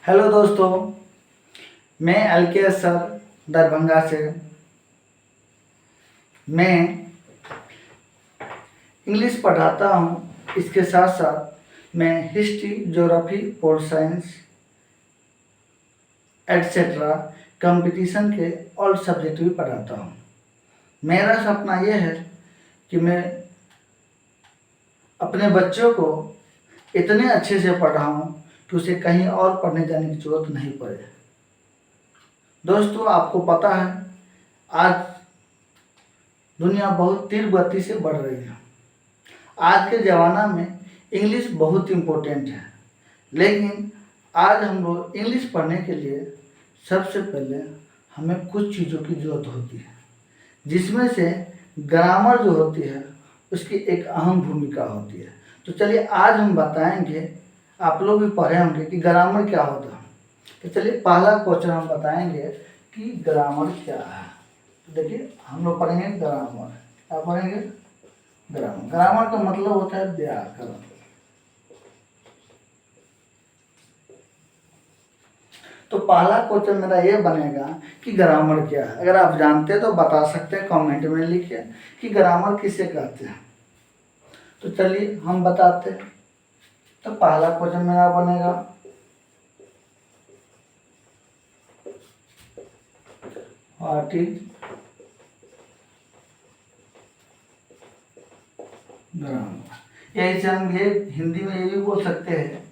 Hello दोस्तों, मैं LK sir Darbhanga से। मैं इंग्लिश पढ़ाता हूँ। इसके साथ साथ मैं history, geography, pol science etcetera competition के ऑल सब्जेक्ट भी पढ़ाता हूँ। मेरा सपना यह है कि मैं अपने बच्चों को इतने अच्छे से पढ़ाऊँ कि उसे कहीं और पढ़ने जाने की ज़रूरत नहीं पड़े। दोस्तों, आपको पता है आज दुनिया बहुत तेज गति से बढ़ रही है। आज के ज़माना में इंग्लिश बहुत इम्पोर्टेंट है, लेकिन आज हम लोग इंग्लिश पढ़ने के लिए सबसे पहले हमें कुछ चीज़ों की ज़रूरत होती है, जिसमें से ग्रामर जो होती है उसकी एक अहम भूमिका होती है। तो चलिए आज हम बताएंगे, आप लोग भी पढ़े होंगे कि ग्रामर क्या होता है। तो चलिए पहला क्वेश्चन हम बताएंगे कि ग्रामर क्या है। तो देखिए हम लोग पढ़ेंगे ग्रामर। क्या पढ़ेंगे? ग्रामर। ग्रामर का मतलब होता है व्याकरण। तो पहला क्वेश्चन मेरा ये बनेगा कि ग्रामर क्या है। अगर आप जानते हैं तो बता सकते हैं, कमेंट में लिखिए कि ग्रामर किसे कहते हैं। तो चलिए हम बताते हैं। तो पहला क्वेश्चन मेरा बनेगा, व्हाट इज ग्रामर। यही से हम ये हिंदी में ये भी बोल सकते हैं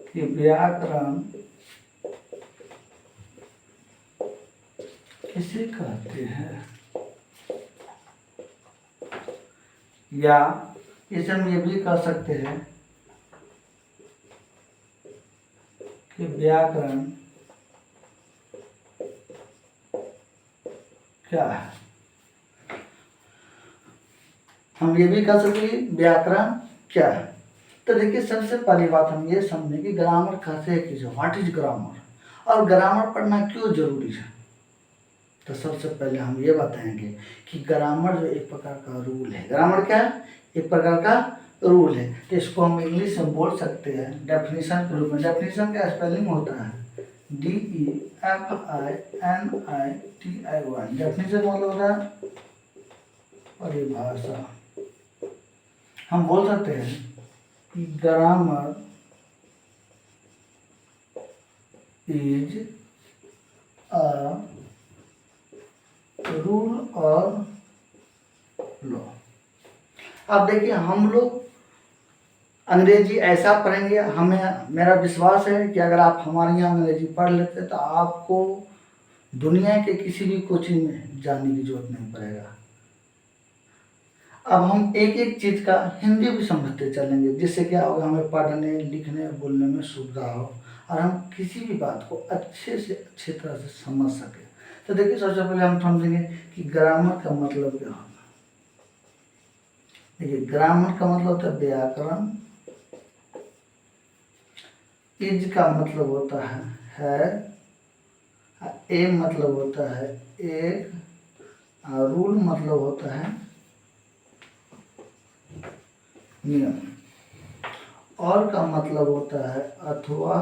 कि व्याकरण किसे कहते हैं, या इसे हम ये भी कह सकते हैं कि व्याकरण क्या है। हम ये भी कह सकते हैं कि व्याकरण क्या है। तो देखिए सबसे पहली बात हम ये समझें कि ग्रामर कहते हैं किसे, व्हाट इज ग्रामर, और ग्रामर पढ़ना क्यों जरूरी है। तो सबसे पहले हम ये बताएंगे कि ग्रामर जो एक प्रकार का रूल है। ग्रामर क्या है? एक प्रकार का रूल है। तो इसको हम इंग्लिश में बोल सकते हैं डेफिनेशन के रूप में। डेफिनेशन का स्पेलिंग होता है DEFINITI। डेफिनेशन मतलब होता है परिभाषा। हम बोल सकते हैं कि ग्रामर इज अ रूल और लॉ। अब देखिए हम लोग अंग्रेजी ऐसा पढ़ेंगे, हमें मेरा विश्वास है कि अगर आप हमारे यहाँ अंग्रेजी पढ़ लेते तो आपको दुनिया के किसी भी कोचिंग में जाने की जरूरत नहीं पड़ेगा। अब हम एक एक चीज़ का हिंदी भी समझते चलेंगे, जिससे क्या होगा, हमें पढ़ने, लिखने, बोलने में सुविधा हो और हम किसी भी बात को अच्छे से अच्छे तरह से समझ सकें। तो देखिए सबसे पहले हम समझेंगे कि ग्रामर का मतलब क्या होगा। देखिए ग्रामर का मतलब होता है व्याकरण। इज का मतलब होता है, ए मतलब होता है एक, और रूल मतलब होता है नियम, और का मतलब होता है अथवा,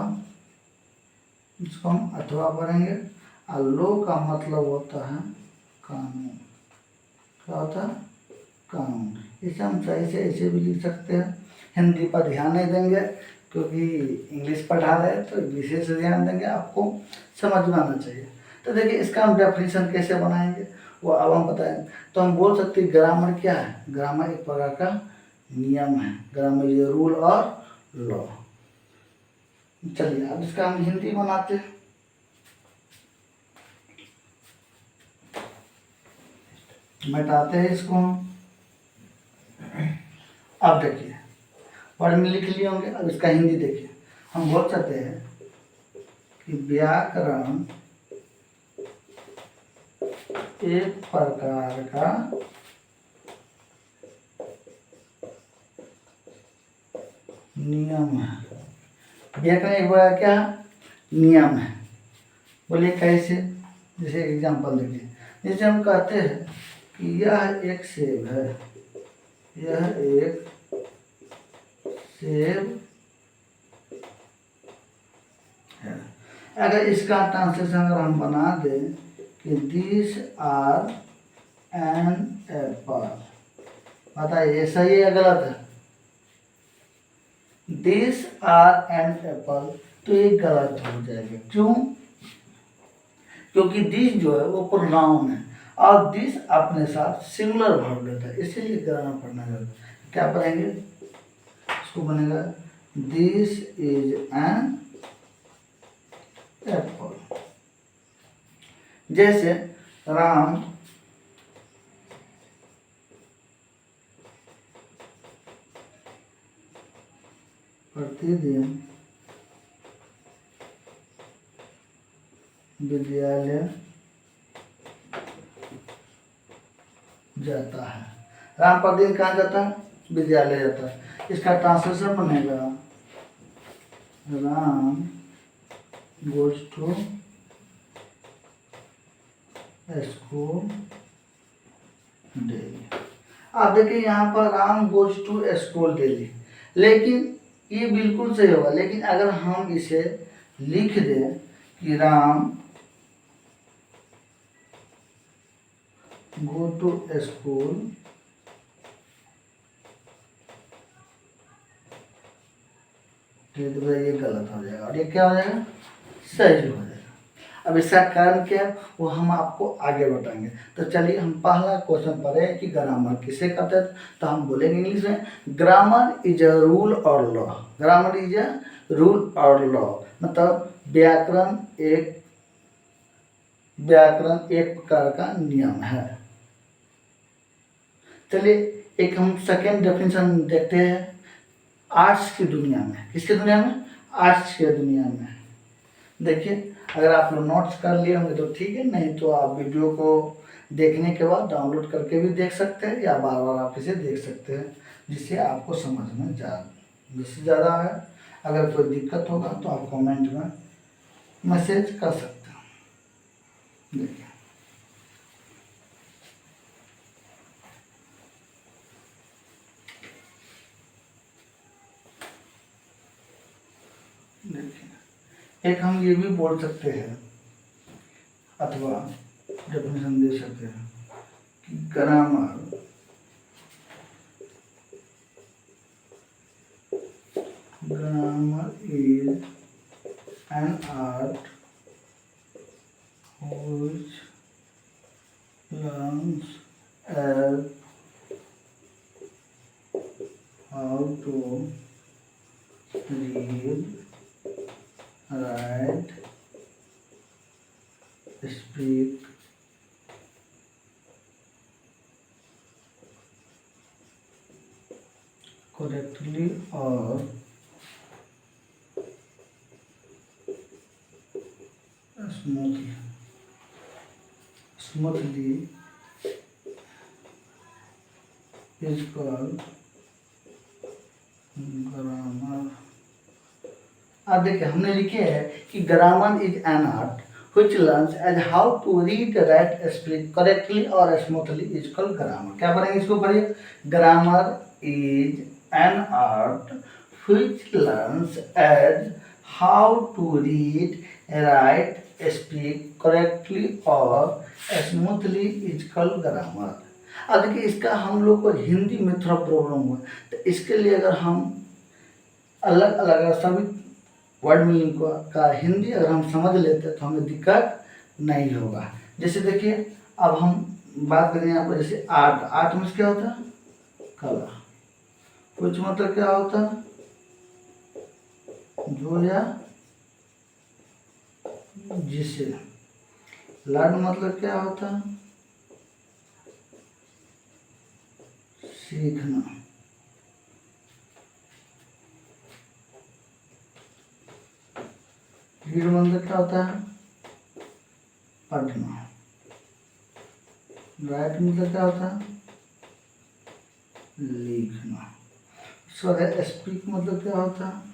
इसको हम अथवा पढ़ेंगे, और लो का मतलब होता है कानून। क्या होता है? कानून। इसे हम सही से ऐसे भी लिख सकते हैं। हिंदी पर ध्यान नहीं देंगे क्योंकि इंग्लिश पढ़ा रहे हैं, तो विशेष ध्यान देंगे, आपको समझ में आना चाहिए। तो देखिए इसका हम डेफिनेशन कैसे बनाएंगे वो अब हम बताएंगे। तो हम बोल सकते हैं ग्रामर क्या है। ग्रामर एक प्रकार का नियम है। ग्रामर ये रूल और लॉ। चलिए अब इसका हम हिंदी बनाते हैं। मिटाते हैं इसको हम। अब देखिए वर्ड में लिख लिए होंगे, अब इसका हिंदी देखिए। हम बोल सकते हैं कि व्याकरण एक प्रकार का नियम है। व्याकरण एक प्रकार क्या नियम है। बोलिए कैसे? जैसे एग्जांपल देखिए, जैसे हम कहते हैं कि यह एक सेब है, यह एक सेब है। अगर इसका ट्रांसलेशन अगर हम बना दें कि दिस आर एन एप्पल, बताइए सही है या गलत है? दिस आर एन एप्पल, तो ये गलत हो जाएगा। क्यों? क्योंकि दिस जो है वो प्रोनाउन है और दिस अपने साथ सिंगुलर वर्ब लेता है, इसीलिए ग्रामर पढ़ना जरूरी है। क्या पढ़ेंगे? इसको बनेगा दिस इज एन एप्पल। जैसे राम प्रतिदिन विद्यालय जाता है। राम प्रतिदिन कहाँ जाता है? विद्यालय जाता है। इसका ट्रांसलेशन बनेगा Ram goes to school daily. आप देखिए यहाँ पर Ram goes to school daily, लेकिन ये बिल्कुल सही होगा। लेकिन अगर हम इसे लिख दें कि राम गो टू स्कूल तो ये गलत हो जाएगा और ये क्या हो जाएगा? सही हो जाएगा। अब इसका कारण क्या है वो हम आपको आगे बताएंगे। तो चलिए हम पहला क्वेश्चन पढ़े कि ग्रामर किसे कहते हैं। तो हम बोलेंगे इंग्लिश में, ग्रामर इज अ रूल और law. Grammar is a rule और लॉ, मतलब व्याकरण एक प्रकार का नियम है। चलिए एक हम सेकेंड डेफिनेशन देखते हैं। आर्ट्स की दुनिया में, किसकी दुनिया में? आर्ट्स की दुनिया में। देखिए अगर आप लोग नोट्स कर लिए होंगे तो ठीक है, नहीं तो आप वीडियो को देखने के बाद डाउनलोड करके भी देख सकते हैं या बार बार आप इसे देख सकते हैं, जिससे आपको समझ में ज़्यादा है। अगर कोई दिक्कत होगा तो आप कमेंट में मैसेज कर सकते हैं। देखिए एक हम ये भी बोल सकते हैं अथवा डेफिनेशन दे सकते हैं कि grammar is an art which learns as how to read, write, speak, correctly or smoothly is called grammar. अब देखिए हमने लिखे है कि grammar is an art which learns as how to read, write, speak correctly और smoothly is called grammar। क्या पढ़ेंगे इसको? पढ़िए, grammar is an art which learns as how to read, write, speak correctly और smoothly is called grammar। अब देखिए इसका हम लोग को हिंदी में थोड़ा प्रॉब्लम हुआ, तो इसके लिए अगर हम अलग अलग सभी वर्ड मीनिंग का हिंदी अगर हम समझ लेते हैं तो हमें दिक्कत नहीं होगा। जैसे देखिए अब हम बात करें यहाँ पर, जैसे आर्ट, आर्ट में क्या होता है? कला। कुछ मतलब क्या होता है? जो या जिसे। लर्न मतलब क्या होता है? सीखना। रीड मतलब क्या होता है? पढ़ना। राइट मतलब क्या होता है? लिखना। उसके बाद स्पीक मतलब क्या होता है?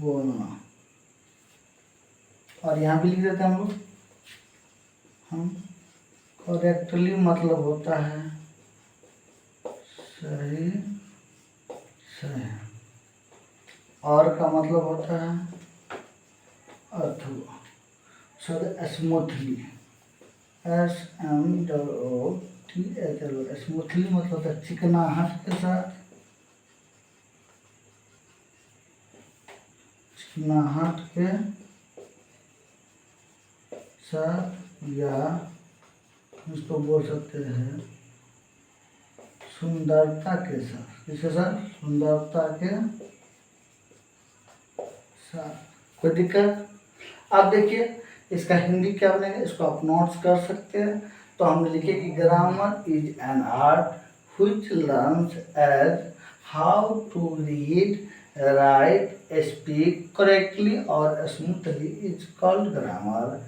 बोलना। और यहाँ भी लिख देते हैं हम करेक्टली मतलब होता है सही सही। और का मतलब होता है अथवा। शब्द स्मूथली, SMOOTHLY, स्मूथली मतलब होता है चिकनाहट के साथ, चिकनाहट के साथ, या इसको बोल सकते हैं सुंदरता के साथ। किसके साथ? सुंदरता के साथ। कोई दिक्कत? अब देखिए इसका हिंदी क्या बनेगा, इसको आप नोट्स कर सकते हैं। तो हम लिखे कि grammar is an art which learns as how to read, write, speak correctly और smoothly is called grammar.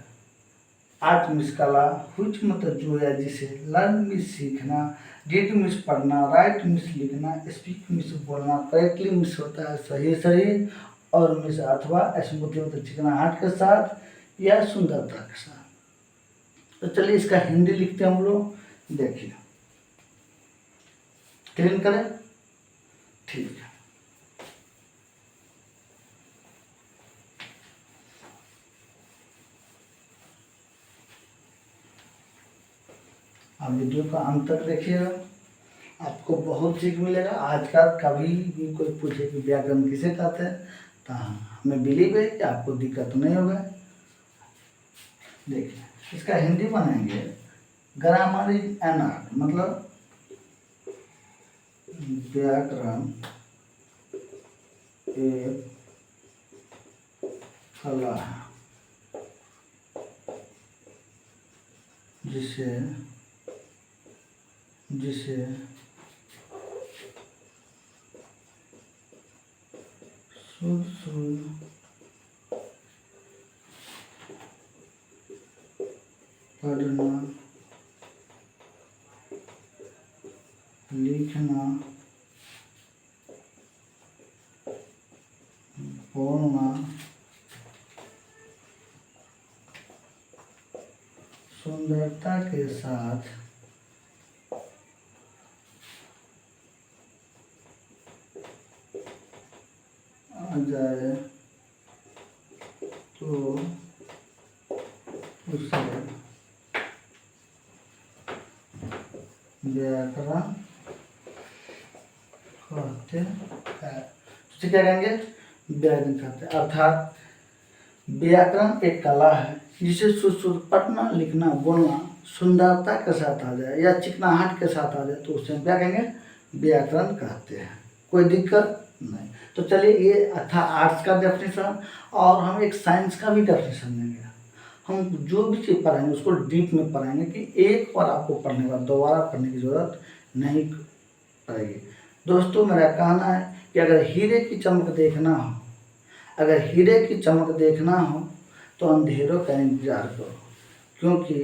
Art means कला, व्हिच मतलब जो या जिसे, लर्न मीन्स सीखना, रीड मीन्स पढ़ना, राइट मीन्स लिखना, स्पीक मीन्स बोलना, करेक्टली मीन्स होता है सही सही, और मीन्स अथवा स्मूथली मतलब चिकनाहट के साथ या सुंदरता के साथ। तो चलिए इसका हिंदी लिखते हैं हम लोग, देखिए क्लीन करें। ठीक है, आप वीडियो का अंत तक देखिएगा, आपको बहुत सीख मिलेगा। आज का कभी भी कोई पूछे कि व्याकरण किसे कहते हैं, तो हमें बिलीव है कि आपको दिक्कत नहीं होगा। देखिए इसका हिंदी बनाएंगे, ग्रामर इज एन आर्ट मतलब व्याकरण एक कला है जिसे शुद्ध पढ़ना, लिखना, बोलना, सुंदरता के साथ आ जाए तो उसे व्याकरण कहते हैं। तो क्या कहेंगे? व्याकरण कहते हैं। अर्थात व्याकरण एक कला है जिसे शुद्ध पढ़ना, लिखना, बोलना सुंदरता के साथ आ जाए या चिकनाहट के साथ आ जाए तो उसे क्या कहेंगे? व्याकरण कहते हैं। कोई दिक्कत नहीं। तो चलिए ये था आर्ट्स का डेफिनेशन, और हम एक साइंस का भी डेफिनेशन देंगे। हम जो भी चीज़ पढ़ाएंगे उसको डीप में पढ़ाएंगे कि एक बार आपको पढ़ने के बाद दोबारा पढ़ने की ज़रूरत नहीं पड़ेगी। दोस्तों मेरा कहना है कि अगर हीरे की चमक देखना हो, अगर हीरे की चमक देखना हो तो अंधेरों का इंतजार करो, क्योंकि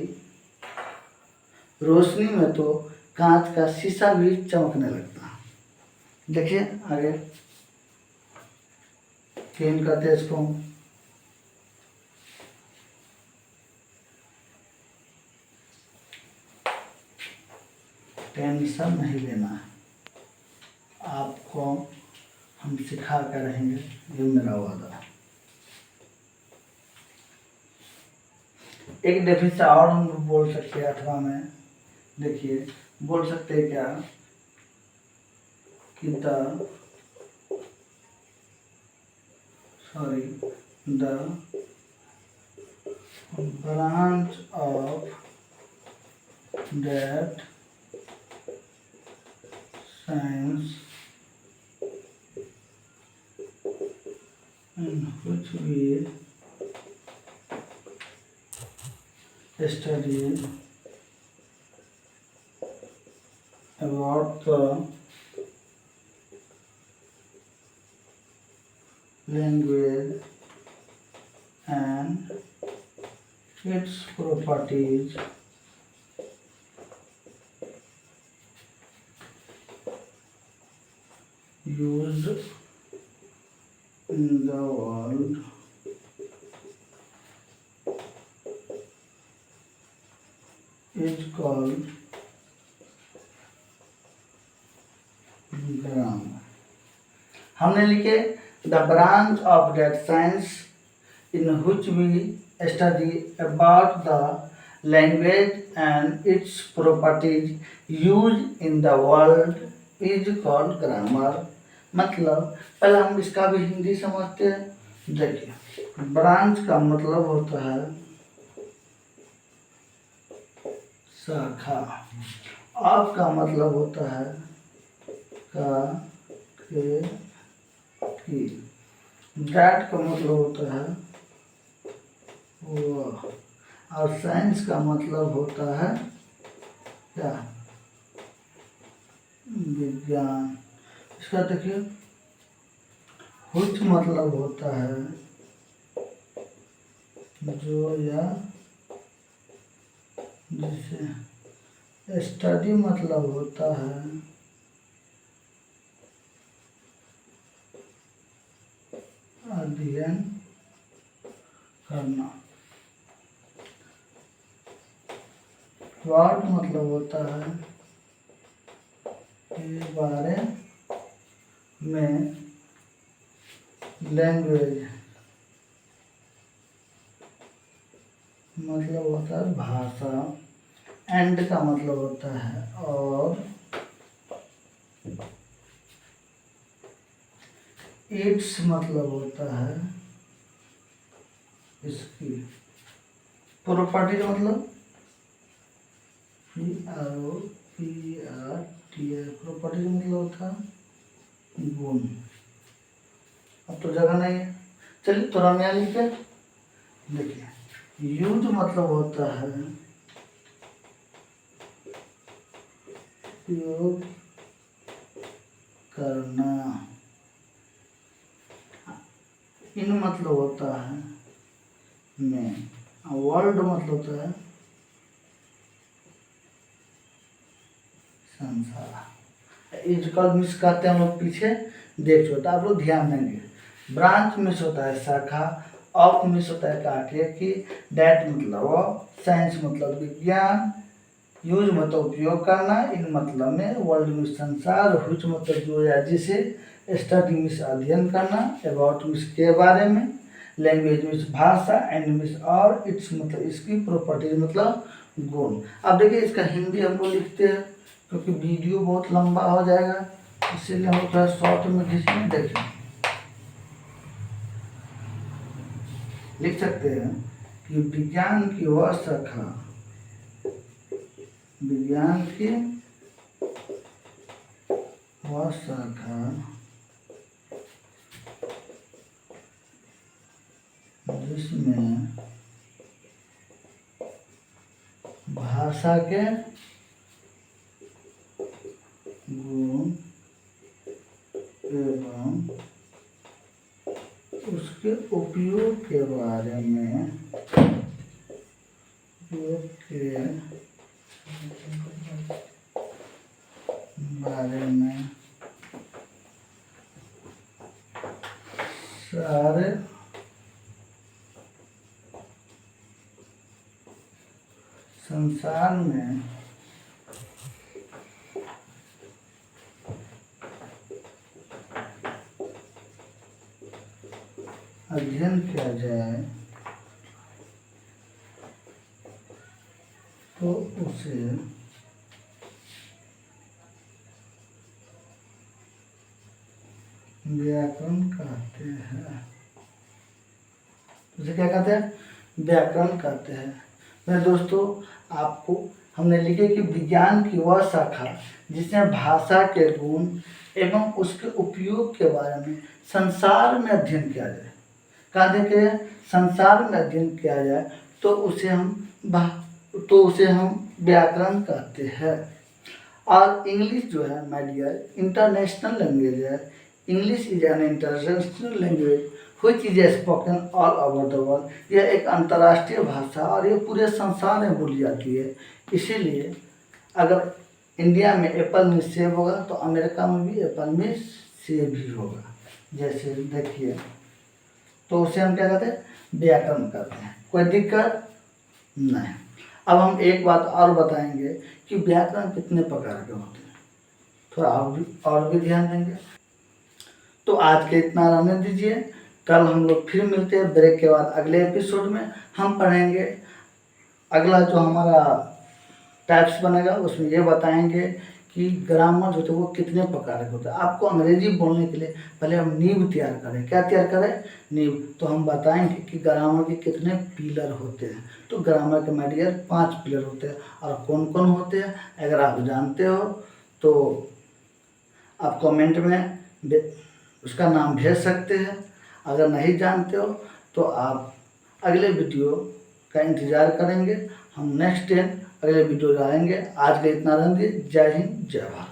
रोशनी में तो कांच का शीशा भी चमकने लगता है। देखिए आगे क्लीन करते हैं इसको। टेंशन नहीं लेना है, आपको हम सिखा कर रहेंगे, ये मेरा वादा है। एक डेफिनेशन और हम बोल सकते हैं अथवा में, देखिए बोल सकते हैं क्या कि the branch of that science in which we study about the language and its properties used in the world is called grammar। हमने लिखे The branch of that science in which we study about the language and its properties used in the world is called grammar. मतलब पहले हम इसका भी हिंदी समझते हैं। देखिए, ब्रांच का मतलब होता है शाखा, ऑफ का मतलब होता है का के की, दैट का मतलब होता है वो, और साइंस का मतलब होता है क्या, विज्ञान। इसका देखिए, हुच मतलब होता है जो या जिसे, स्टडी मतलब होता है अध्ययन करना। वर्ड मतलब होता है के बारे में, लैंग्वेज मतलब होता है भाषा, एंड का मतलब होता है और, इट्स मतलब होता है इसकी, प्रॉपर्टी मतलब PROPRTI, प्रॉपर्टी मतलब होता है गुण। अब तो जगह नहीं है, चलिए थोड़ा नया लिखते। देखिए, यूज मतलब होता है उपयोग करना, इन मतलब होता है में, वर्ल्ड मतलब होता है संसार। इजकल मिस करते हैं हम लोग, पीछे देख चुके, आप लोग ध्यान देंगे। ब्रांच मिस होता है शाखा, ऑफ मिस होता है काटे की, डैट मतलब साइंस मतलब विज्ञान, यूज मतलब उपयोग करना, इन मतलब में, वर्ल्ड में संसार, हुच मतलब जो या जिसे, स्टडी मिस अध्ययन करना, अबाउट मिस के बारे में, लैंग्वेज मिस भाषा, एंड मिस और, इट्स मतलब इसकी, प्रॉपर्टीज मतलब गुण। अब देखिए, इसका हिंदी हम लोग लिखते हैं क्योंकि वीडियो बहुत लंबा हो जाएगा, इसीलिए हम थोड़ा शॉर्ट में खींचने। देखिए, लिख सकते हैं कि विज्ञान की वह शाखा, विज्ञान की वह शाखा जिसमें भाषा के गुण एवं उसके उपयोग के बारे में, उपयोग के बारे में सारे संसार में अध्ययन किया जाए तो उसे व्याकरण कहते हैं। उसे क्या कहते हैं? व्याकरण कहते हैं। मेरे दोस्तों, आपको हमने लिखे कि विज्ञान की वह शाखा जिसमें भाषा के गुण एवं उसके उपयोग के बारे में संसार में अध्ययन किया जाए। कहा देखे, संसार में अध्ययन किया जाए तो उसे हम व्याकरण कहते हैं। और इंग्लिश जो है माय डियर, इंटरनेशनल लैंग्वेज है। English is an international language which is spoken all over the world. यह एक अंतर्राष्ट्रीय भाषा और ये पूरे संसार में बोली जाती है। इसीलिए अगर इंडिया में एप्पल में सेब होगा तो अमेरिका में भी एप्पल में सेब ही होगा। जैसे देखिए, तो उसे हम क्या कहते हैं? व्याकरण कहते हैं। कोई दिक्कत नहीं। अब हम एक बात और बताएंगे कि व्याकरण कितने प्रकार के होते हैं, थोड़ा और भी ध्यान देंगे। तो आज के इतना रहने दीजिए। कल हम लोग फिर मिलते हैं ब्रेक के बाद अगले एपिसोड में। हम पढ़ेंगे अगला जो हमारा टाइप्स बनेगा, उसमें ये बताएंगे कि ग्रामर जो थे वो कितने प्रकार के होते हैं। आपको अंग्रेजी बोलने के लिए पहले हम नींव तैयार करें। क्या तैयार करें? नींव। तो हम बताएंगे कि ग्रामर के कितने पिलर होते हैं। तो ग्रामर के माय डियर 5 पिलर होते हैं। और कौन कौन होते हैं अगर आप जानते हो तो आप कमेंट में उसका नाम भेज सकते हैं। अगर नहीं जानते हो तो आप अगले वीडियो का इंतज़ार करेंगे। हम नेक्स्ट डे अगले वीडियो लाएंगे। आज के इतना रहने दीजिए। जय हिंद, जय भारत।